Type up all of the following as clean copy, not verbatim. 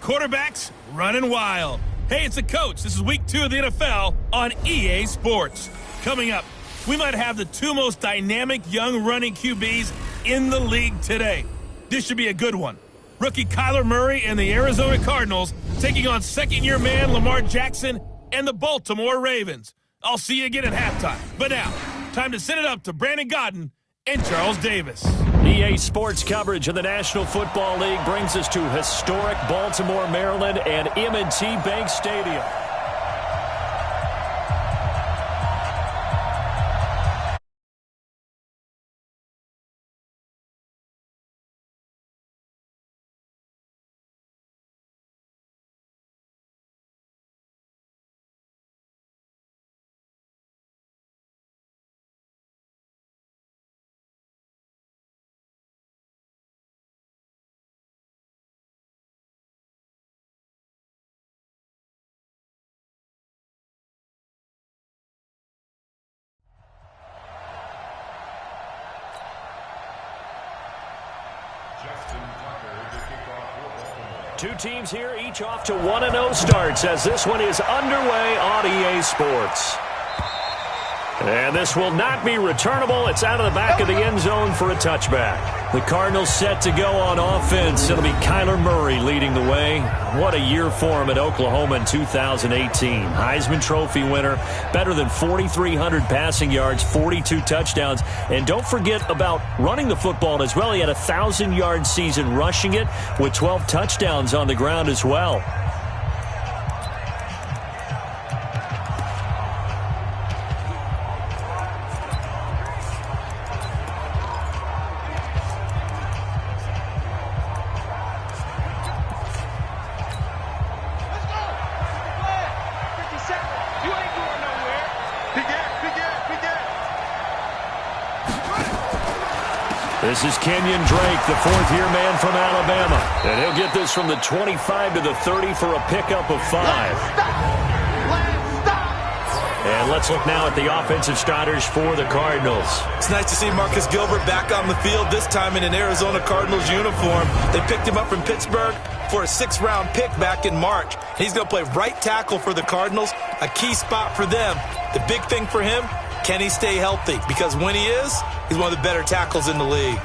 quarterbacks running wild. Hey, it's the coach. This is week 2 of the NFL on EA Sports. Coming up, we might have the 2 most dynamic young running QBs in the league today. This should be a good one. Rookie Kyler Murray and the Arizona Cardinals taking on second-year man Lamar Jackson and the Baltimore Ravens. I'll see you again at halftime. But now, time to send it up to Brandon Godden and Charles Davis. EA Sports coverage of the National Football League brings us to historic Baltimore, Maryland, and M&T Bank Stadium. Two teams here, each off to 1-0 starts as this one is underway on EA Sports. And this will not be returnable. It's out of the back of the end zone for a touchback. The Cardinals set to go on offense. It'll be Kyler Murray leading the way. What a year for him at Oklahoma in 2018. Heisman Trophy winner, better than 4,300 passing yards, 42 touchdowns. And don't forget about running the football as well. He had a 1,000-yard season rushing it with 12 touchdowns on the ground as well. This is Kenyon Drake, the fourth-year man from Alabama. And he'll get this from the 25 to the 30 for a pickup of 5. And let's look now at the offensive starters for the Cardinals. It's nice to see Marcus Gilbert back on the field, this time in an Arizona Cardinals uniform. They picked him up from Pittsburgh for a 6th-round pick back in March. He's going to play right tackle for the Cardinals, a key spot for them. The big thing for him, can he stay healthy? Because when he is, he's one of the better tackles in the league.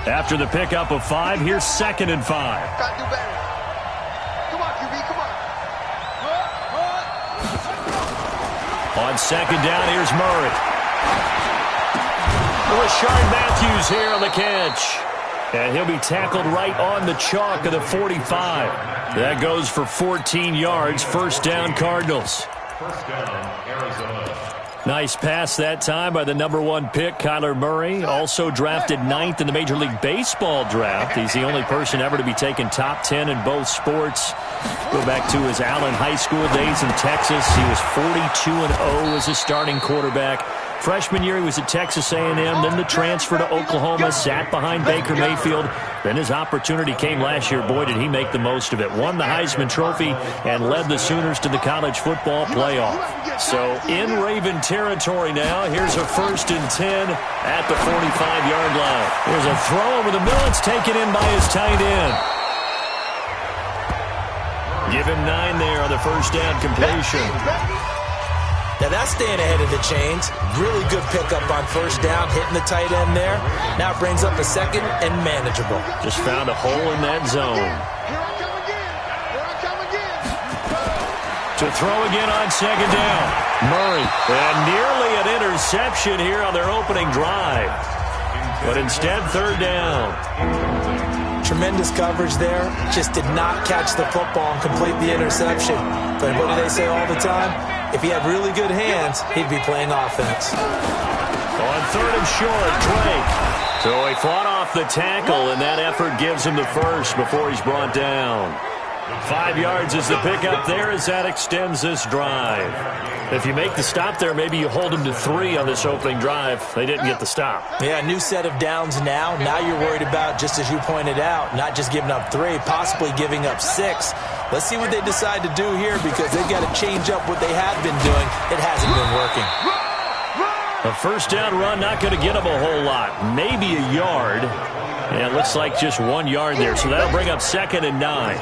After the pickup of 5, here's 2nd and 5. Gotta do better. Come on, QB, come on. On 2nd down, here's Murray. Rashard Matthews here on the catch. And he'll be tackled right on the chalk of the 45. That goes for 14 yards. 1st down, Cardinals. 1st down, Arizona. Nice pass that time by the number 1 pick, Kyler Murray. Also drafted 9th in the Major League Baseball draft. He's the only person ever to be taken top 10 in both sports. Go back to his Allen High School days in Texas. He was 42-0 as a starting quarterback. Freshman year, he was at Texas A&M, then the transfer to Oklahoma, sat behind Baker Mayfield. Then his opportunity came last year. Boy, did he make the most of it. Won the Heisman Trophy and led the Sooners to the college football playoff. So in Raven territory now. Here's a 1st and 10 at the 45-yard line. Here's a throw over the middle. It's taken in by his tight end. Give him 9 there on the 1st down completion. Now that's staying ahead of the chains. Really good pickup on 1st down, hitting the tight end there. Now it brings up a 2nd and manageable. Just found a hole in that zone. To throw again on 2nd down. Murray. And nearly an interception here on their opening drive. But instead, 3rd down. Tremendous coverage there. Just did not catch the football and complete the interception. But what do they say all the time? If he had really good hands, he'd be playing offense. On 3rd and short, Drake. So he fought off the tackle, and that effort gives him the 1st before he's brought down. 5 yards is the pickup there as that extends this drive. If you make the stop there, maybe you hold them to 3 on this opening drive. They didn't get the stop. Yeah, new set of downs now. Now you're worried about, just as you pointed out, not just giving up 3, possibly giving up 6. Let's see what they decide to do here because they've got to change up what they have been doing. It hasn't been working. A 1st down run, not going to get them a whole lot. Maybe a yard. Yeah, it looks like just 1 yard there, so that'll bring up 2nd and 9.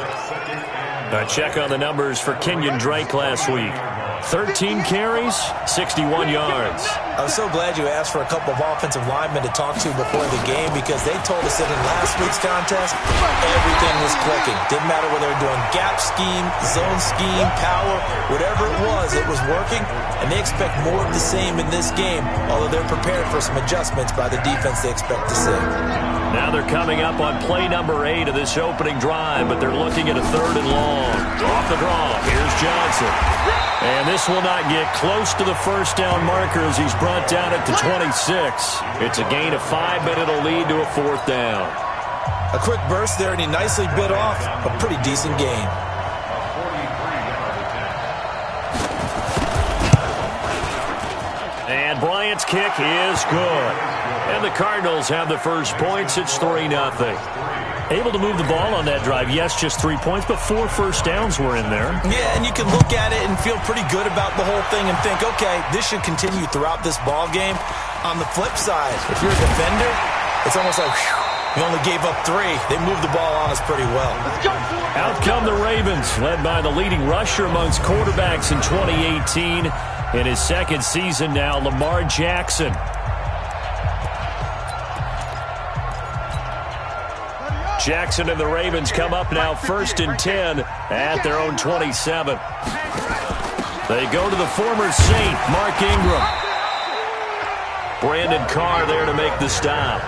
A check on the numbers for Kenyon Drake last week. 13 carries, 61 yards. I was so glad you asked for a couple of offensive linemen to talk to before the game because they told us that in last week's contest, everything was clicking. Didn't matter whether they were doing gap scheme, zone scheme, power, whatever it was working, and they expect more of the same in this game, although they're prepared for some adjustments by the defense they expect to see. Now they're coming up on play number 8 of this opening drive, but they're looking at a 3rd and long. Off the draw, here's Johnson. And this will not get close to the first down marker as he's brought down at the 26. It's a gain of 5, but it'll lead to a 4th down. A quick burst there, and he nicely bit off a pretty decent gain. And Bryant's kick is good. And the Cardinals have the first points. It's 3-0. Able to move the ball on that drive. Yes, just 3 points, but 4 first downs were in there. Yeah, and you can look at it and feel pretty good about the whole thing and think, okay, this should continue throughout this ball game. On the flip side, if you're a defender, it's almost like, whew, you only gave up 3. They moved the ball on us pretty well. Out come the Ravens, led by the leading rusher amongst quarterbacks in 2018. In his 2nd season now, Lamar Jackson. Jackson and the Ravens come up now 1st and 10 at their own 27. They go to the former Saint, Mark Ingram. Brandon Carr there to make the stop.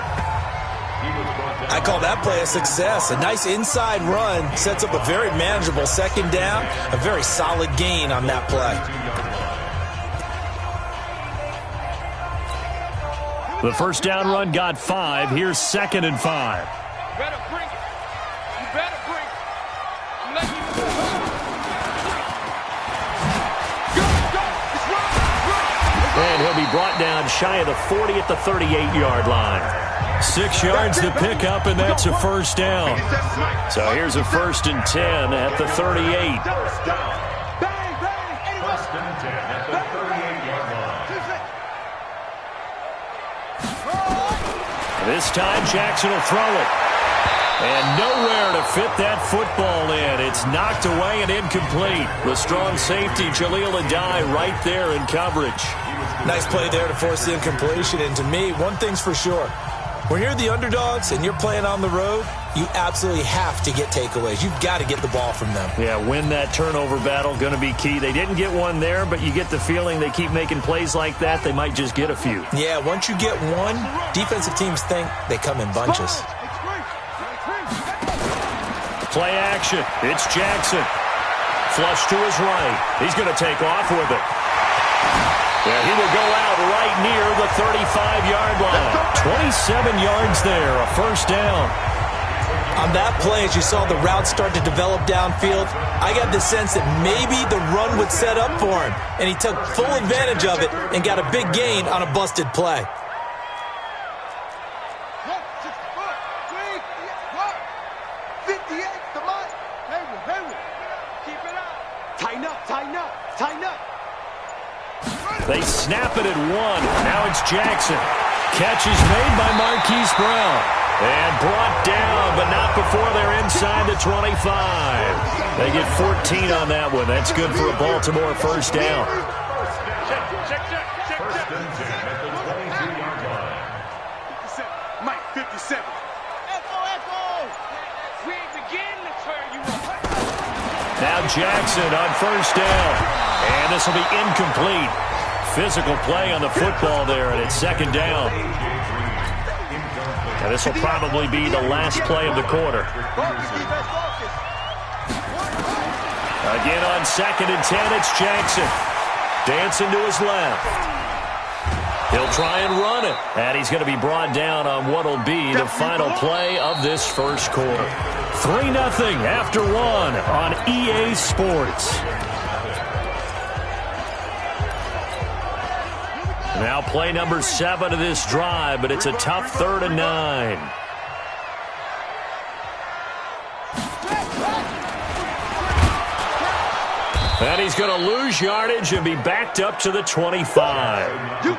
I call that play a success. A nice inside run sets up a very manageable 2nd down. A very solid gain on that play. The first down run got 5. Here's 2nd and 5. Better bring it. You better bring it. Let me go. Go. It's right. And he'll be brought down shy of the 40 at the 38-yard line. 6 yards to pick up, and that's a first down. So here's a 1st and 10 at the 38. First down. First and 10 at the 38-yard line. This time, Jackson will throw it. And nowhere to fit that football in. It's knocked away and incomplete. The strong safety, Jaleel Adai, right there in coverage. Nice play there to force the incompletion. And to me, one thing's for sure. When you're the underdogs and you're playing on the road, you absolutely have to get takeaways. You've got to get the ball from them. Yeah, win that turnover battle, going to be key. They didn't get one there, but you get the feeling they keep making plays like that, they might just get a few. Yeah, once you get one, defensive teams think they come in bunches. Play action. It's Jackson. Flush to his right. He's going to take off with it. Yeah, he will go out right near the 35-yard line. 27 yards there, a first down. On that play, as you saw the route start to develop downfield, I got the sense that maybe the run would set up for him, and he took full advantage of it and got a big gain on a busted play. They snap it at 1. Now it's Jackson. Catch is made by Marquise Brown. And brought down, but not before they're inside the 25. They get 14 on that one. That's good for a Baltimore first down. First and 10 at the 22-yard line. Mike, 57. Echo. We ain't beginning to turn you up. Now Jackson on first down. And this will be incomplete. Physical play on the football there, and it's second down. And this will probably be the last play of the quarter. Again on 2nd and 10, it's Jackson. Dancing to his left. He'll try and run it. And he's going to be brought down on what will be the final play of this first quarter. 3-0 after 1 on EA Sports. Now play number 7 of this drive, but it's a tough 3rd and 9. And he's going to lose yardage and be backed up to the 25.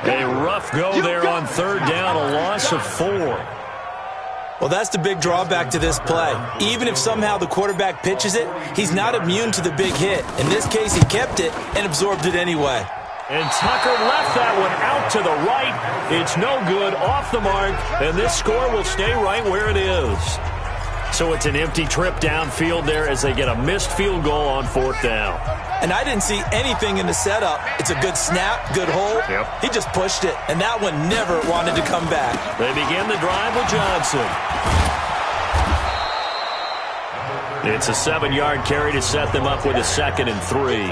A rough go there on 3rd down, a loss of 4. Well, that's the big drawback to this play. Even if somehow the quarterback pitches it, he's not immune to the big hit. In this case, he kept it and absorbed it anyway. And Tucker left that one out to the right. It's no good, off the mark, and this score will stay right where it is. So it's an empty trip downfield there as they get a missed field goal on 4th down. And I didn't see anything in the setup. It's a good snap, good hold. Yep. He just pushed it, and that one never wanted to come back. They begin the drive with Johnson. It's a 7-yard carry to set them up with a 2nd and 3.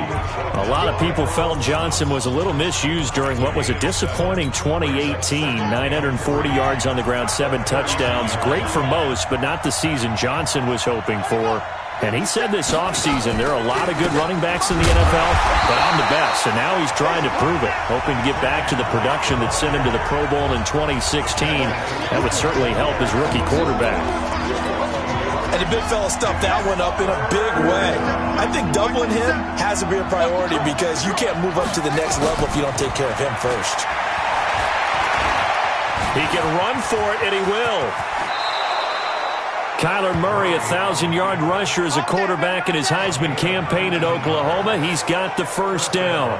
A lot of people felt Johnson was a little misused during what was a disappointing 2018. 940 yards on the ground, 7 touchdowns. Great for most, but not the season Johnson was hoping for. And he said this offseason there are a lot of good running backs in the NFL, but I'm the best. And now he's trying to prove it, hoping to get back to the production that sent him to the Pro Bowl in 2016. That would certainly help his rookie quarterback. And the big fella stuffed that one up in a big way. I think doubling him has to be a priority because you can't move up to the next level if you don't take care of him first. He can run for it, and he will. Kyler Murray, 1,000-yard rusher as a quarterback in his Heisman campaign at Oklahoma. He's got the first down.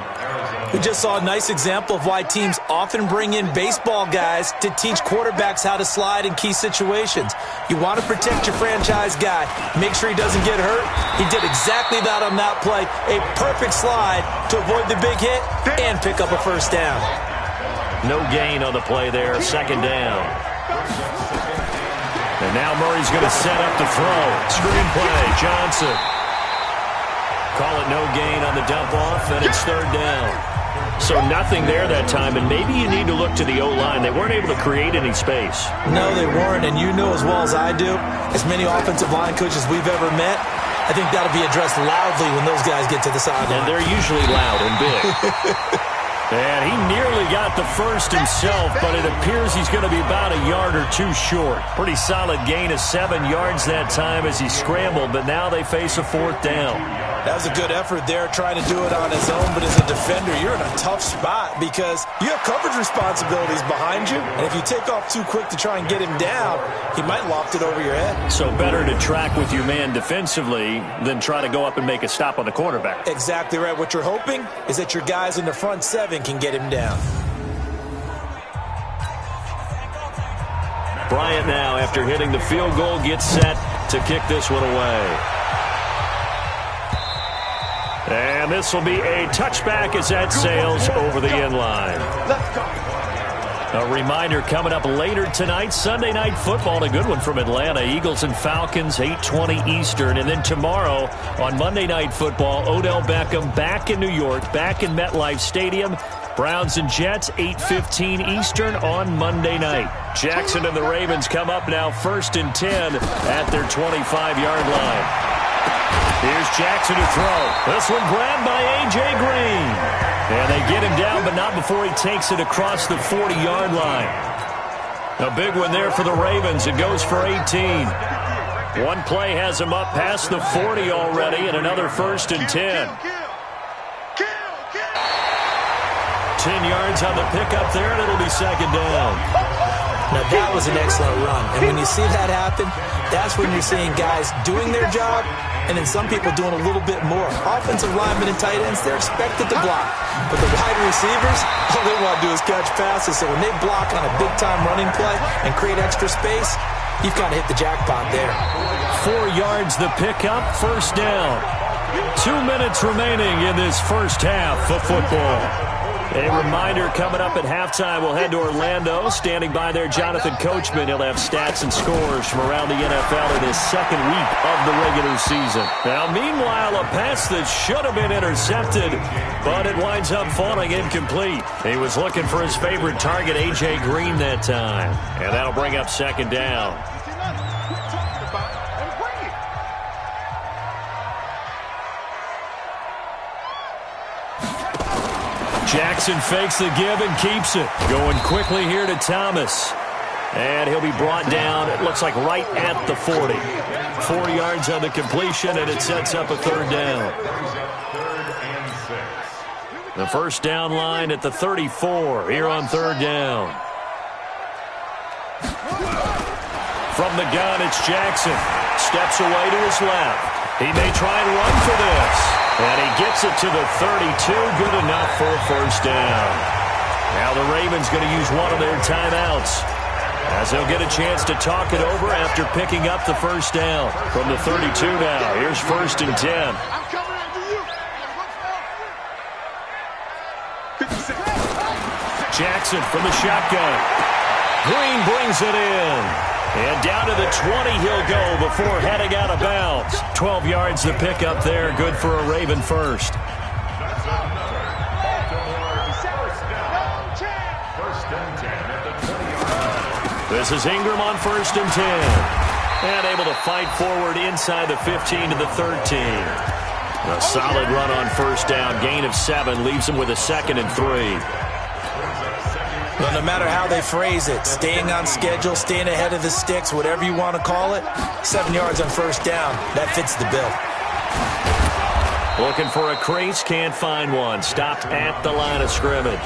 We just saw a nice example of why teams often bring in baseball guys to teach quarterbacks how to slide in key situations. You want to protect your franchise guy. Make sure he doesn't get hurt. He did exactly that on that play. A perfect slide to avoid the big hit and pick up a first down. No gain on the play there. 2nd down. And now Murray's going to set up the throw. Screen play, Johnson. Call it no gain on the dump-off, and it's 3rd down. So nothing there that time, and maybe you need to look to the O-line. They weren't able to create any space. No, they weren't, and you know as well as I do, as many offensive line coaches we've ever met, I think that'll be addressed loudly when those guys get to the sideline. And they're usually loud and big. And he nearly got the first himself, but it appears he's going to be about a yard or two short. Pretty solid gain of 7 yards that time as he scrambled, but now they face a 4th down. That was a good effort there, trying to do it on his own, but as a defender, you're in a tough spot because you have coverage responsibilities behind you, and if you take off too quick to try and get him down, he might loft it over your head. So better to track with your man defensively than try to go up and make a stop on the quarterback. Exactly right. What you're hoping is that your guys in the front 7 can get him down. Bryant now, after hitting the field goal, gets set to kick this one away. And this will be a touchback as that sails over the end line. A reminder coming up later tonight, Sunday Night Football, a good one from Atlanta. Eagles and Falcons, 8:20 Eastern. And then tomorrow on Monday Night Football, Odell Beckham back in New York, back in MetLife Stadium. Browns and Jets, 8:15 Eastern on Monday night. Jackson and the Ravens come up now 1st and 10 at their 25-yard line. Here's Jackson to throw. This one grabbed by A.J. Green. And they get him down, but not before he takes it across the 40-yard line. A big one there for the Ravens. It goes for 18. One play has him up past the 40 already, and another 1st and 10. 10 yards on the pickup there, and it'll be 2nd down. Now, that was an excellent run. And when you see that happen, that's when you're seeing guys doing their job and then some people doing a little bit more. Offensive linemen and tight ends, they're expected to block. But the wide receivers, all they want to do is catch passes. So when they block on a big-time running play and create extra space, you've kind of hit the jackpot there. 4 yards the pickup, 1st down. 2 minutes remaining in this first half of football. A reminder coming up at halftime, we'll head to Orlando. Standing by there, Jonathan Coachman. He'll have stats and scores from around the NFL in his 2nd week of the regular season. Now, meanwhile, a pass that should have been intercepted, but it winds up falling incomplete. He was looking for his favorite target, A.J. Green, that time. And that'll bring up 2nd down. Jackson fakes the give and keeps it. Going quickly here to Thomas. And he'll be brought down, it looks like right at the 40. 4 yards on the completion, and it sets up a 3rd down. The 1st down line at the 34 here on 3rd down. From the gun, it's Jackson. Steps away to his left. He may try and run for this. And he gets it to the 32. Good enough for a first down. Now the Ravens going to use one of their timeouts, as they'll get a chance to talk it over after picking up the first down. From the 32 now, here's 1st and 10. I'm coming after you. Jackson from the shotgun. Green brings it in. And down to the 20 he'll go before heading out of bounds. 12 yards to pick up there. Good for a Raven first. This is Ingram on 1st and 10. And able to fight forward inside the 15 to the 13. A solid run on first down. Gain of 7 leaves him with a 2nd and 3. Well, no matter how they phrase it, staying on schedule, staying ahead of the sticks, whatever you want to call it, 7 yards on first down, that fits the bill. Looking for a crease, can't find one. Stopped at the line of scrimmage.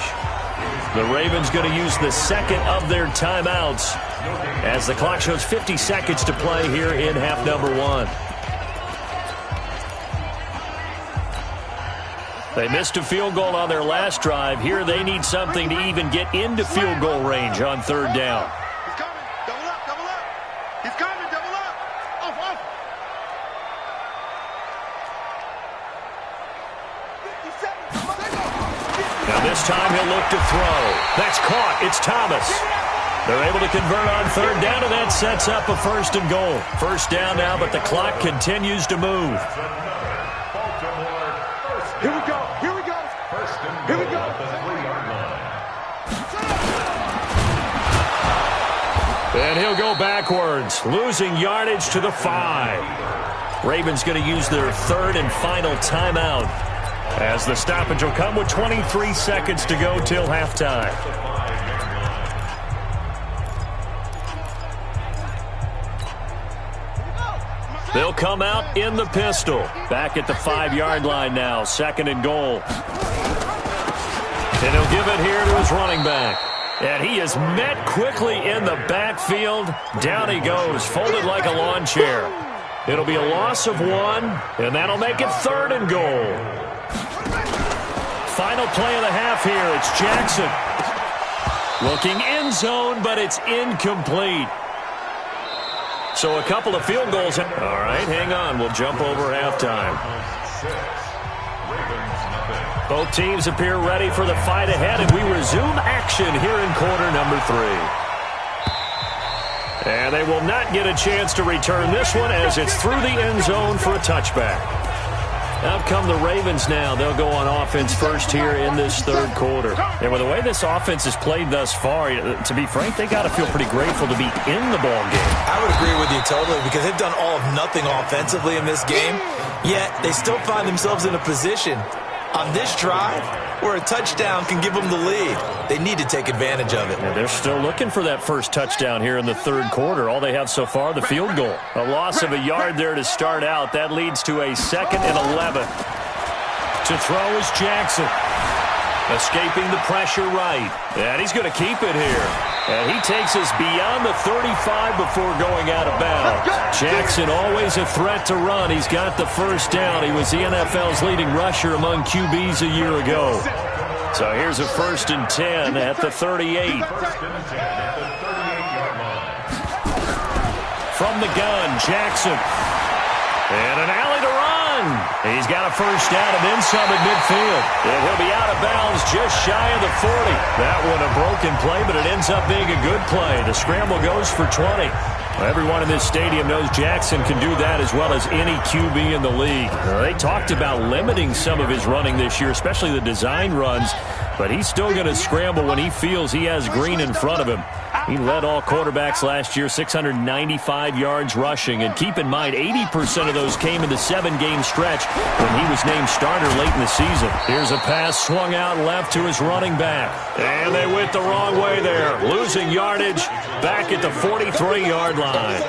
The Ravens going to use the 2nd of their timeouts as the clock shows 50 seconds to play here in half number 1. They missed a field goal on their last drive. Here they need something to even get into field goal range on 3rd down. He's coming. Double up, double up. He's coming, double up. Off, off. 57. Now this time he'll look to throw. That's caught. It's Thomas. They're able to convert on 3rd down, and that sets up a 1st and goal. First down now, but the clock continues to move. Here we go. Here we go. Here we go. And he'll go backwards, losing yardage to the 5. Ravens going to use their 3rd and final timeout, as the stoppage will come with 23 seconds to go till halftime. They'll come out in the pistol. Back at the 5-yard line now. 2nd and goal. And he'll give it here to his running back. And he is met quickly in the backfield. Down he goes, folded like a lawn chair. It'll be a loss of 1, and that'll make it 3rd and goal. Final play of the half here. It's Jackson. Looking end zone, but it's incomplete. So a couple of field goals. All right, hang on. We'll jump over halftime. Both teams appear ready for the fight ahead, and we resume action here in quarter number 3. And they will not get a chance to return this one, as it's through the end zone for a touchback. Out come the Ravens now. They'll go on offense first here in this 3rd quarter. And with the way this offense has played thus far, to be frank, they got to feel pretty grateful to be in the ball game. I would agree with you totally, because they've done all of nothing offensively in this game, yet they still find themselves in a position on this drive where a touchdown can give them the lead. They need to take advantage of it. And they're still looking for that first touchdown here in the 3rd quarter. All they have so far, the field goal. A loss of a yard there to start out. That leads to a 2nd and 11. To throw is Jackson. Escaping the pressure right. And he's going to keep it here. And he takes us beyond the 35 before going out of bounds. Jackson always a threat to run. He's got the first down. He was the NFL's leading rusher among QBs a year ago. So here's a 1st and 10 at the 38. From the gun, Jackson. And an alley to run. He's got a first down and then some at midfield. And he'll be out of bounds just shy of the 40. That one a broken play, but it ends up being a good play. The scramble goes for 20. Everyone in this stadium knows Jackson can do that as well as any QB in the league. They talked about limiting some of his running this year, especially the design runs, but he's still going to scramble when he feels he has green in front of him. He led all quarterbacks last year, 695 yards rushing. And keep in mind, 80% of those came in the 7-game stretch when he was named starter late in the season. Here's a pass swung out left to his running back. And they went the wrong way there, losing yardage back at the 43-yard line.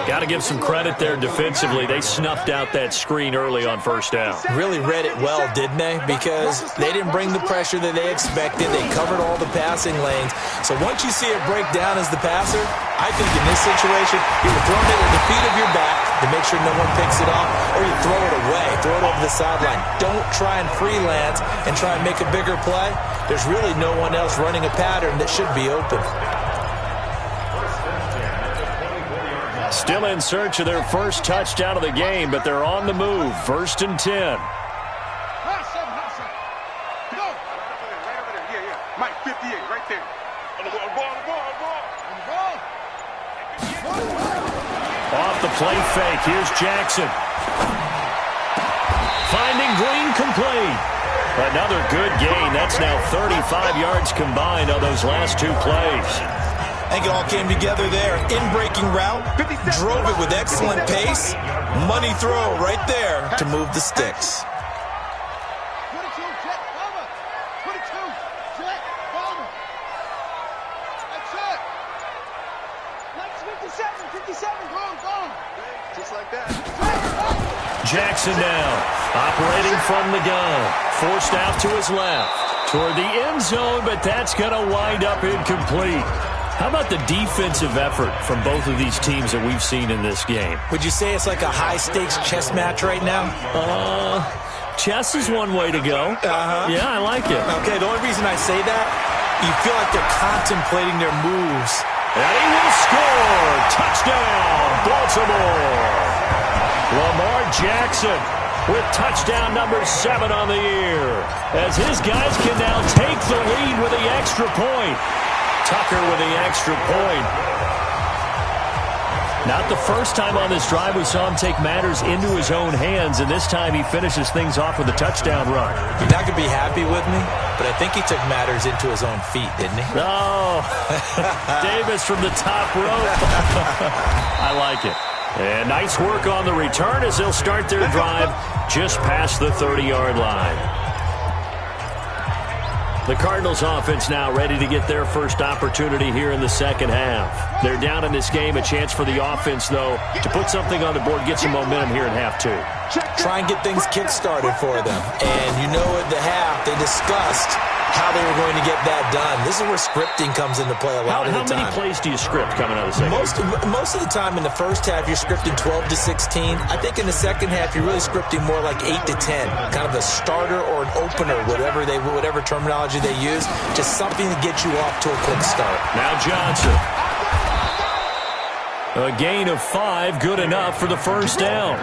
Got to give some credit there defensively. They snuffed out that screen early on first down. Really read it well, didn't they? Because they didn't bring the pressure that they expected. They covered all the passing lanes. So once you see it break down as the passer, I think in this situation, you're throwing it at the feet of your back to make sure no one picks it off, or you throw it away, throw it over the sideline. Don't try and freelance and try and make a bigger play. There's really no one else running a pattern that should be open. Still in search of their first touchdown of the game, but they're on the move. 1st and 10. Go. Right over there. Yeah. Mike, 58, right there. On the ball. Off the play fake. Here's Jackson. Finding Green complete. Another good gain. That's now 35 yards combined on those last 2 plays. I think it all came together there. In-breaking route, drove it with excellent pace. Money throw right there to move the sticks. 22, jet, bomber. 22, jet, bomber. That's it. Next 57, go. Just like that. Jackson now, operating from the gun. Forced out to his left. Toward the end zone, but that's going to wind up incomplete. How about the defensive effort from both of these teams that we've seen in this game? Would you say it's like a high-stakes chess match right now? Chess is one way to go. Yeah, I like it. Okay, the only reason I say that, you feel like they're contemplating their moves. And he will score! Touchdown, Baltimore! Lamar Jackson with touchdown number 7 on the year, as his guys can now take the lead with the extra point. Tucker with the extra point. Not the first time on this drive we saw him take matters into his own hands, and this time he finishes things off with a touchdown run. You're not going to be happy with me, but I think he took matters into his own feet, didn't he? Oh, Davis from the top rope. I like it. And nice work on the return as they'll start their drive just past the 30-yard line. The Cardinals offense now ready to get their first opportunity here in the second half. They're down in this game. A chance for the offense, though, to put something on the board, get some momentum here in half 2. Try and get things kick-started for them. And you know at the half, they discussed how they were going to get that done. This is where scripting comes into play a lot of the time. How many plays do you script coming out of the second half? Most of the time in the first half, you're scripting 12 to 16. I think in the second half, you're really scripting more like 8 to 10. Kind of a starter or an opener, whatever terminology they use. Just something to get you off to a quick start. Now Johnson. A gain of 5, good enough for the first down.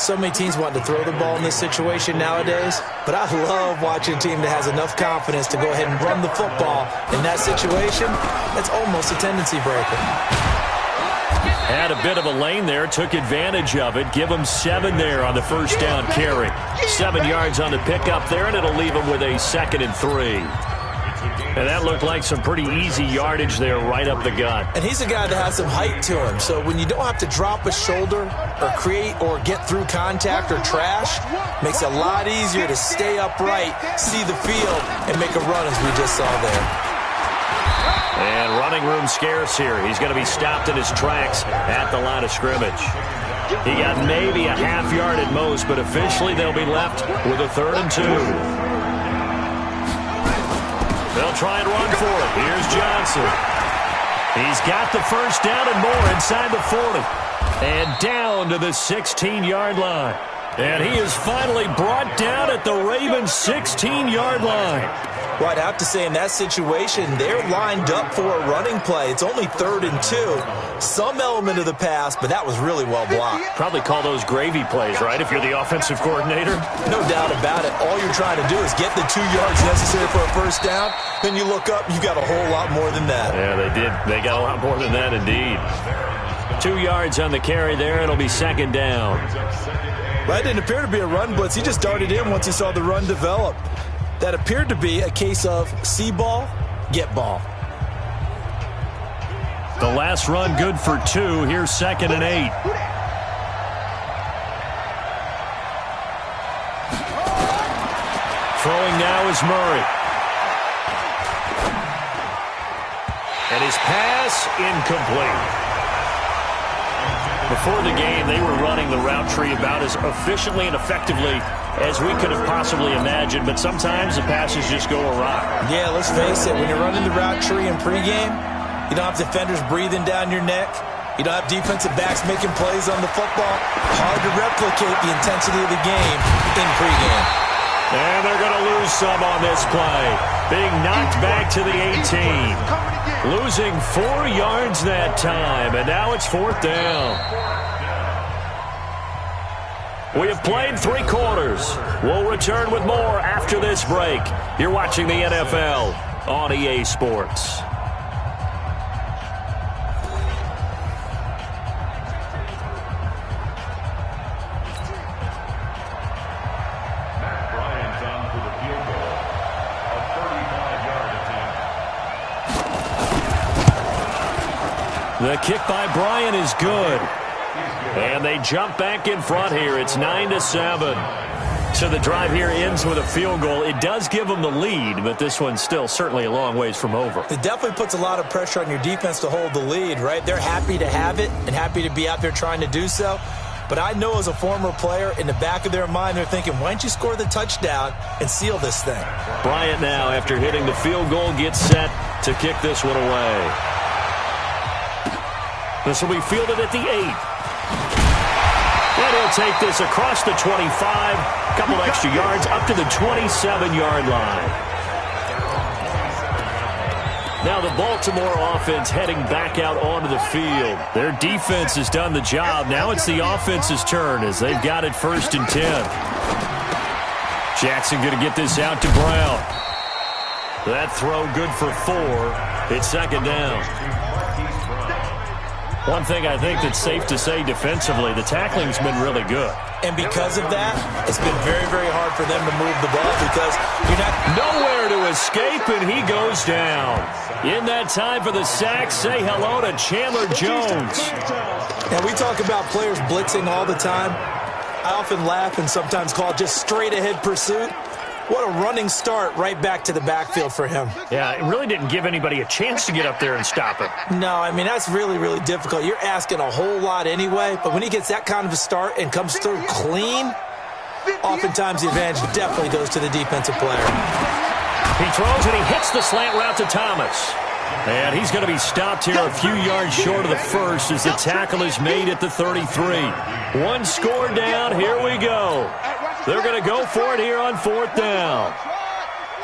So many teams want to throw the ball in this situation nowadays, but I love watching a team that has enough confidence to go ahead and run the football. In that situation, that's almost a tendency breaker. Had a bit of a lane there, took advantage of it. Give him 7 there on the first down carry. 7 yards on the pickup there, and it'll leave him with a 2nd and 3. And that looked like some pretty easy yardage there right up the gut. And he's a guy that has some height to him. So when you don't have to drop a shoulder or create or get through contact or trash, makes it a lot easier to stay upright, see the field, and make a run as we just saw there. And running room scarce here. He's going to be stopped in his tracks at the line of scrimmage. He got maybe a half yard at most, but officially they'll be left with a 3rd and 2. They'll try and run for it. Here's Johnson. He's got the first down and more inside the 40. And down to the 16-yard line. And he is finally brought down at the Ravens' 16-yard line. Well, I'd have to say in that situation, they're lined up for a running play. It's only 3rd and 2. Some element of the pass, but that was really well blocked. Probably call those gravy plays, right, if you're the offensive coordinator? No doubt about it. All you're trying to do is get the 2 yards necessary for a first down. Then you look up, you got a whole lot more than that. Yeah, they did. They got a lot more than that, indeed. 2 yards on the carry there. It'll be 2nd down. That didn't appear to be a run blitz. He just darted in once he saw the run develop. That appeared to be a case of see ball, get ball. The last run good for 2. Here's 2nd and 8. Throwing now is Murray. And his pass incomplete. Before the game, they were running the route tree about as efficiently and effectively as we could have possibly imagined, but sometimes the passes just go awry. Yeah, let's face it, when you're running the route tree in pregame, you don't have defenders breathing down your neck. You don't have defensive backs making plays on the football. Hard to replicate the intensity of the game in pregame. And they're going to lose some on this play. Being knocked back to the 18. Losing 4 yards that time, and now it's 4th down. We have played 3 quarters. We'll return with more after this break. You're watching the NFL on EA Sports. The kick by Bryant is good. And they jump back in front here. It's 9-7. So the drive here ends with a field goal. It does give them the lead, but this one's still certainly a long ways from over. It definitely puts a lot of pressure on your defense to hold the lead, right? They're happy to have it and happy to be out there trying to do so. But I know as a former player, in the back of their mind, they're thinking, why don't you score the touchdown and seal this thing? Bryant now, after hitting the field goal, gets set to kick this one away. This will be fielded at the 8. And he'll take this across the 25, a couple extra yards, up to the 27-yard line. Now the Baltimore offense heading back out onto the field. Their defense has done the job. Now it's the offense's turn as they've got it 1st and 10. Jackson going to get this out to Brown. That throw good for 4. It's 2nd down. One thing I think that's safe to say defensively, the tackling's been really good. And because of that, it's been very, very hard for them to move the ball because you're not... Nowhere to escape, and he goes down. In that time for the sack, say hello to Chandler Jones. And we talk about players blitzing all the time. I often laugh and sometimes call it just straight-ahead pursuit. What a running start right back to the backfield for him. Yeah, it really didn't give anybody a chance to get up there and stop him. No, I mean, that's really, really difficult. You're asking a whole lot anyway, but when he gets that kind of a start and comes through clean, oftentimes the advantage definitely goes to the defensive player. He throws and he hits the slant route to Thomas. And he's going to be stopped here a few yards short of the first as the tackle is made at the 33. 1 score down, here we go. They're going to go for it here on 4th down.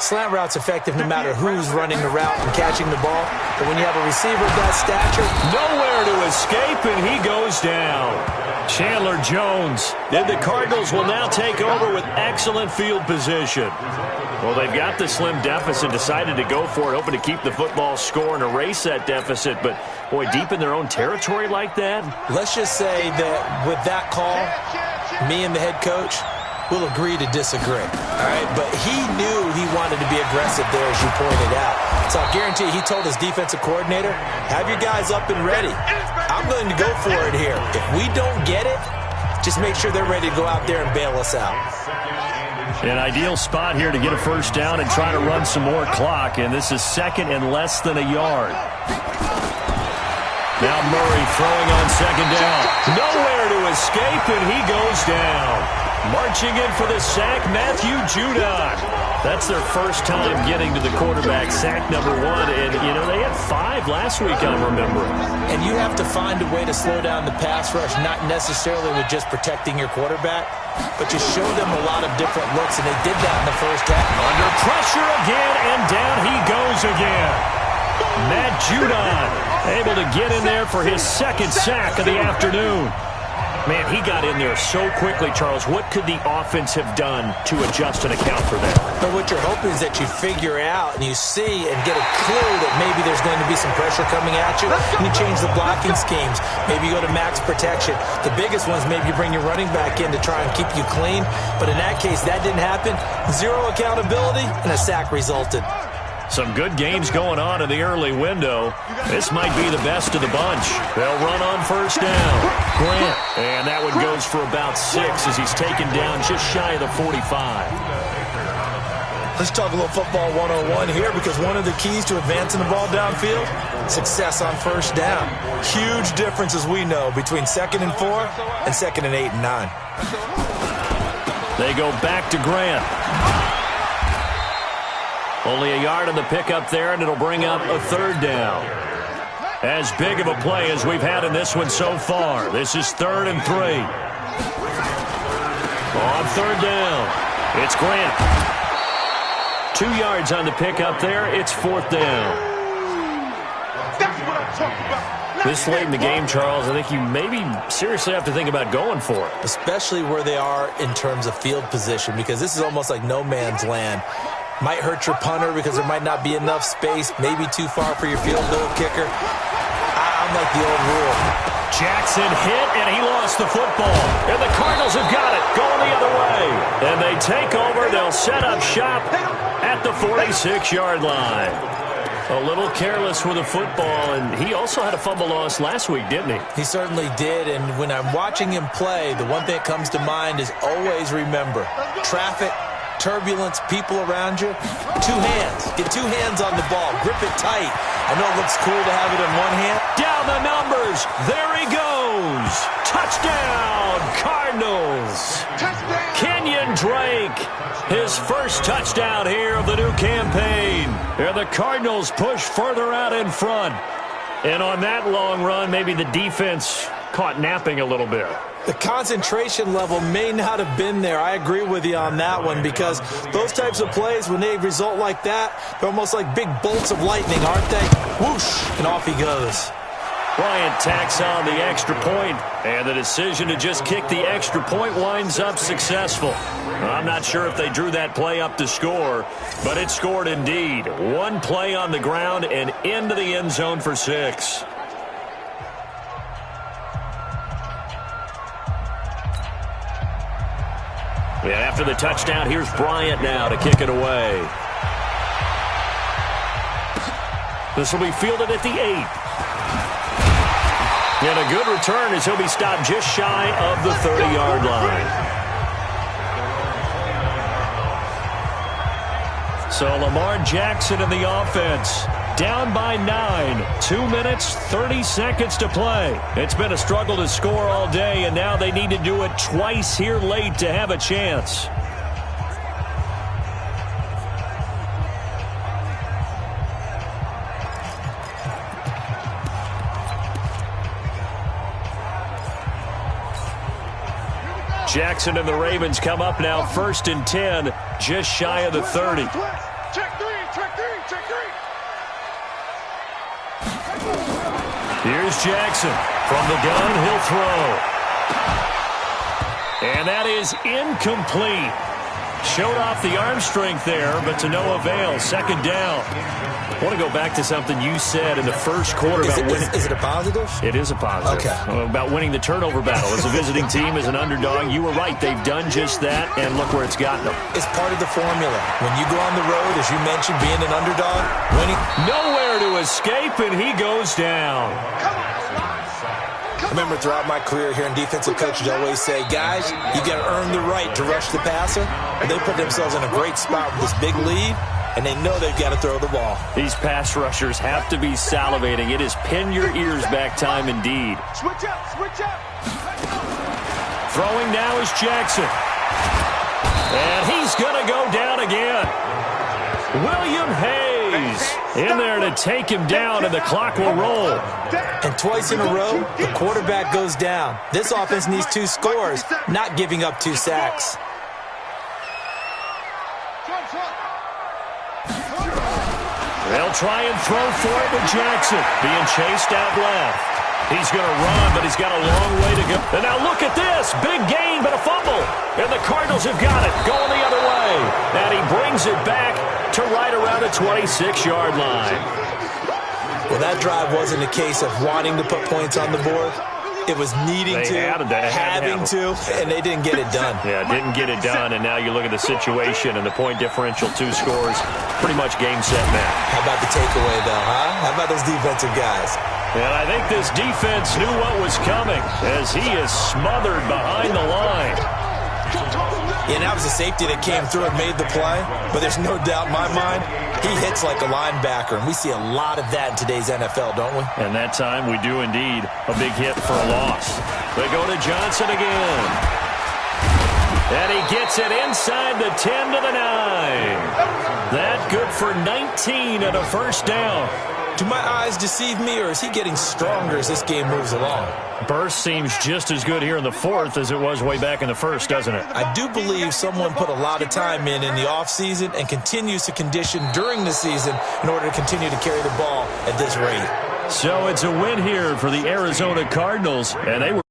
Slant route's effective no matter who's running the route and catching the ball. But when you have a receiver of that stature... Nowhere to escape, and he goes down. Chandler Jones. And the Cardinals will now take over with excellent field position. Well, they've got the slim deficit, decided to go for it, hoping to keep the football score and erase that deficit. But, boy, deep in their own territory like that? Let's just say that with that call, me and the head coach... will agree to disagree, all right? But he knew he wanted to be aggressive there, as you pointed out. So I guarantee you, he told his defensive coordinator, have your guys up and ready. I'm going to go for it here. If we don't get it, just make sure they're ready to go out there and bail us out. An ideal spot here to get a 1st down and try to run some more clock, and this is 2nd and less than a yard. Now Murray throwing on 2nd down. Nowhere to escape, and he goes down. Marching in for the sack, Matthew Judon. That's their first time getting to the quarterback, sack number 1. And, you know, they had 5 last week, I'm remembering. And you have to find a way to slow down the pass rush, not necessarily with just protecting your quarterback, but you show them a lot of different looks, and they did that in the first half. Under pressure again, and down he goes again. Matt Judon able to get in there for his 2nd sack of the afternoon. Man, he got in there so quickly, Charles. What could the offense have done to adjust and account for that? But what you're hoping is that you figure out and you see and get a clue that maybe there's going to be some pressure coming at you. And you change the blocking schemes. Maybe you go to max protection. The biggest one is maybe you bring your running back in to try and keep you clean. But in that case, that didn't happen. 0 accountability, and a sack resulted. Some good games going on in the early window. This might be the best of the bunch. They'll run on 1st down. Grant. And that one goes for about 6 as he's taken down just shy of the 45. Let's talk a little football 101 here, because one of the keys to advancing the ball downfield, success on first down. Huge difference, as we know, between 2nd and 4 and 2nd and 8 and 9. They go back to Grant. Only a yard on the pickup there, and it'll bring up a 3rd down. As big of a play as we've had in this one so far. This is 3rd and 3. On 3rd down, it's Grant. 2 yards on the pickup there. It's 4th down. That's what I'm talking about. This late in the game, Charles, I think you maybe seriously have to think about going for it. Especially where they are in terms of field position, because this is almost like no man's land. Might hurt your punter because there might not be enough space, maybe too far for your field goal kicker. I'm like the old rule. Jackson hit, and he lost the football. And the Cardinals have got it, going the other way. And they take over. They'll set up shop at the 46-yard line. A little careless with the football, and he also had a fumble loss last week, didn't he? He certainly did, and when I'm watching him play, the one thing that comes to mind is always remember, traffic, turbulence, people around you, 2 hands. Get 2 hands on the ball. Grip it tight. I know it looks cool to have it in one hand. Down the numbers. There he goes. Touchdown, Cardinals. Touchdown. Kenyon Drake, his first touchdown here of the new campaign. And the Cardinals push further out in front. And on that long run, maybe the defense caught napping a little bit. The concentration level may not have been there. I agree with you on that one, because those types of plays, when they result like that, they're almost like big bolts of lightning, aren't they? Whoosh, and off he goes. Bryant tacks on the extra point, and the decision to just kick the extra point winds up successful. I'm not sure if they drew that play up to score, but it scored indeed. 1 play on the ground and into the end zone for 6. And after the touchdown, here's Bryant now to kick it away. This will be fielded at the 8. And a good return as he'll be stopped just shy of the 30-yard line. So Lamar Jackson in the offense. Down by 9. 2 minutes, 30 seconds to play. It's been a struggle to score all day, and now they need to do it twice here late to have a chance. Jackson and the Ravens come up now 1st and 10, just shy of the 30. Check 3, check 3, check 3. Here's Jackson. From the gun, he'll throw. And that is incomplete. Showed off the arm strength there, but to no avail. 2nd down. I want to go back to something you said in the first quarter about winning. Is it a positive? It is a positive. Okay. About winning the turnover battle. As a visiting team, as an underdog, you were right. They've done just that, and look where it's gotten them. It's part of the formula. When you go on the road, as you mentioned, being an underdog, winning. Nowhere to escape, and he goes down. I remember throughout my career hearing defensive coaches always say, guys, you got to earn the right to rush the passer. But they put themselves in a great spot with this big lead, and they know they've got to throw the ball. These pass rushers have to be salivating. It is pin your ears back time indeed. Switch up, switch up. Throwing now is Jackson. And he's going to go down again. William Hayes in there to take him down, and the clock will roll. And twice in a row, the quarterback goes down. This offense needs 2 scores, not giving up 2 sacks. They'll try and throw for it with Jackson. Being chased out left. He's going to run, but he's got a long way to go. And now look at this. Big gain, but a fumble. And the Cardinals have got it, going the other way. And he brings it back to right around the 26-yard line. Well, that drive wasn't a case of wanting to put points on the board. It was needing having to, and they didn't get it done. Yeah, didn't get it done, and now you look at the situation and the point differential, 2 scores, pretty much game, set, match. How about the takeaway, though, huh? How about those defensive guys? And I think this defense knew what was coming as he is smothered behind the line. Yeah, and that was a safety that came through and made the play. But there's no doubt in my mind, he hits like a linebacker. And we see a lot of that in today's NFL, don't we? And that time we do indeed. A big hit for a loss. They go to Johnson again. And he gets it inside the 10 to the 9. That good for 19 and a first down. Do my eyes deceive me, or is he getting stronger as this game moves along? Burst seems just as good here in the fourth as it was way back in the first, doesn't it? I do believe someone put a lot of time in the offseason and continues to condition during the season in order to continue to carry the ball at this rate. So it's a win here for the Arizona Cardinals, and they were